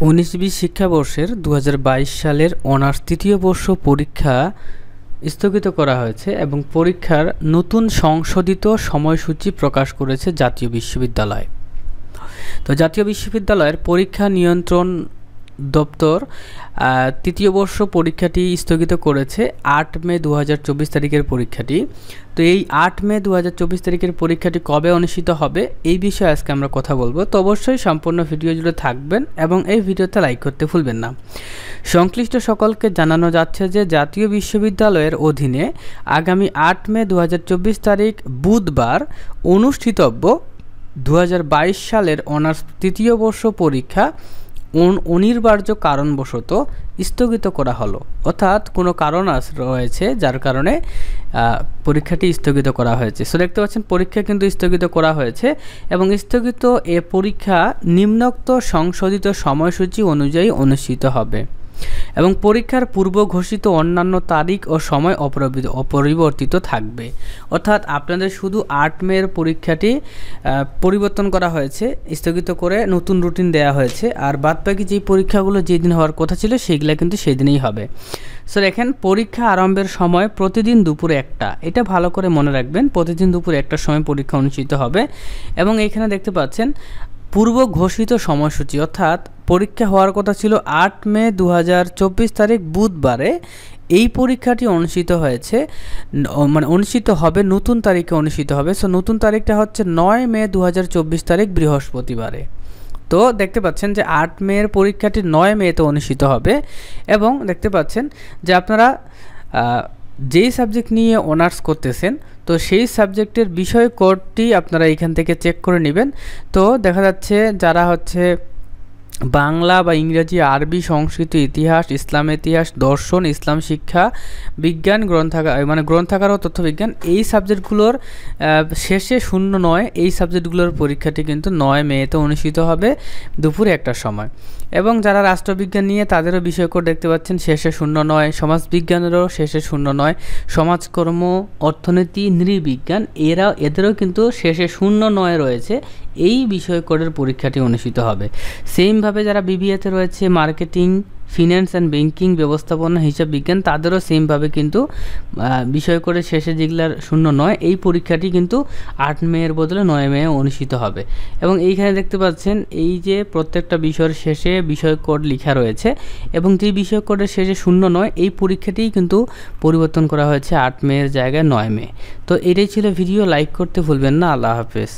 19-20 শিক্ষাবর্ষের 2022 সালের অনার্স তৃতীয় বর্ষ পরীক্ষা স্থগিত করা হয়েছে এবং পরীক্ষার নতুন সংশোধিত সময়সূচি প্রকাশ করেছে জাতীয় বিশ্ববিদ্যালয়। তো জাতীয় বিশ্ববিদ্যালয়ের পরীক্ষা নিয়ন্ত্রণ দপ্তর তৃতীয় বর্ষ পরীক্ষাটি স্থগিত করেছে 8 মে 2024 তারিখের পরীক্ষাটি। তো এই 8 মে 2024 তারিখের পরীক্ষাটি কবে অনুষ্ঠিত হবে এই বিষয়ে আজকে আমরা কথা বলবো। তো অবশ্যই সম্পূর্ণ ভিডিও জুড়ে থাকবেন এবং এই ভিডিওতে লাইক করতে ভুলবেন না। সংশ্লিষ্ট সকলকে জানানো যাচ্ছে যে জাতীয় বিশ্ববিদ্যালয়ের অধীনে আগামী 8 মে 2024 তারিখ বুধবার অনুষ্ঠিতব্য 2022 সালের অনার্স তৃতীয় বর্ষ পরীক্ষা অনিবার্য কারণবশত স্থগিত করা হলো, অর্থাৎ কোনো কারণ রয়েছে যার কারণে পরীক্ষাটি স্থগিত করা হয়েছে। সো দেখতে পাচ্ছেন পরীক্ষা কিন্তু স্থগিত করা হয়েছে এবং স্থগিত এ পরীক্ষা নিম্নোক্ত সংশোধিত সময়সূচি অনুযায়ী অনুষ্ঠিত হবে এবং পরীক্ষার পূর্ব ঘোষিত অন্যান্য তারিখ ও সময় অপরিবর্তিত থাকবে। অর্থাৎ আপনাদের শুধু 8 মের পরীক্ষাটি পরিবর্তন করা হয়েছে, স্থগিত করে নতুন রুটিন দেওয়া হয়েছে, আর বাদবাকি যেই পরীক্ষাগুলো যেদিন হওয়ার কথা ছিল সেইগুলো কিন্তু সেদিনেই হবে। সো দেখেন পরীক্ষা আরম্ভের সময় প্রতিদিন দুপুরে 1টা, এটা ভালো করে মনে রাখবেন, প্রতিদিন দুপুরে 1টার সময় পরীক্ষা অনুষ্ঠিত হবে এবং এইখানে দেখতে পাচ্ছেন পূর্ব ঘোষিত সময়সূচি, অর্থাৎ পরীক্ষা হওয়ার কথা ছিল 8 মে 2024 তারিখ বুধবারে, এই পরীক্ষাটি অনুষ্ঠিত হয়েছে অনুষ্ঠিত হবে নতুন তারিখে অনুষ্ঠিত হবে। সো নতুন তারিখটা হচ্ছে 9 মে 2024 তারিখ বৃহস্পতিবারে। তো দেখতে পাচ্ছেন যে 8 মের পরীক্ষাটি 9 মেতে অনুষ্ঠিত হবে এবং দেখতে পাচ্ছেন যে আপনারা যেই সাবজেক্ট নিয়ে অনার্স করতেছেন তো সেই সাবজেক্টের বিষয় কোডটি আপনারা এখান থেকে চেক করে নেবেন। তো দেখা যাচ্ছে যারা হচ্ছে বাংলা বা ইংরেজি, আরবি, সংস্কৃত, ইতিহাস, ইসলাম ইতিহাস, দর্শন, ইসলাম শিক্ষা, বিজ্ঞান, গ্রন্থাগার ও তথ্যবিজ্ঞান, এই সাবজেক্টগুলোর শেষে 09 এই সাবজেক্টগুলোর পরীক্ষাটি কিন্তু 9 মেতে অনুষ্ঠিত হবে দুপুরে 1টার সময়। এবং যারা রাষ্ট্রবিজ্ঞান নিয়ে তাদেরও বিষয় কোড দেখতে পাচ্ছেন শেষে 09, সমাজবিজ্ঞানেরও শেষে 09, সমাজকর্ম, অর্থনীতি, নৃবিজ্ঞান এদেরও কিন্তু শেষে 09 রয়েছে। এই বিষয় কোডের পরীক্ষাটি অনুষ্ঠিত হবে। সেমভাবে যারা বিবিএতে রয়েছে মার্কেটিং, ফিন্যান্স অ্যান্ড ব্যাংকিং, ব্যবস্থাপনা, হিসাব বিজ্ঞান, তাদেরও সেমভাবে কিন্তু বিষয় করে শেষে যেগুলার 09 এই পরীক্ষাটি কিন্তু 8 মের বদলে 9 মে অনুষ্ঠিত হবে। এবং এইখানে দেখতে পাচ্ছেন এই যে প্রত্যেকটা বিষয়ের শেষে বিষয় কোড লেখা রয়েছে এবং যেই বিষয় কোডের শেষে 09 এই পরীক্ষাটিই কিন্তু পরিবর্তন করা হয়েছে 8 মের জায়গায় 9 মে। তো এটাই ছিল ভিডিও, লাইক করতে ভুলবেন না। আল্লাহ হাফেজ।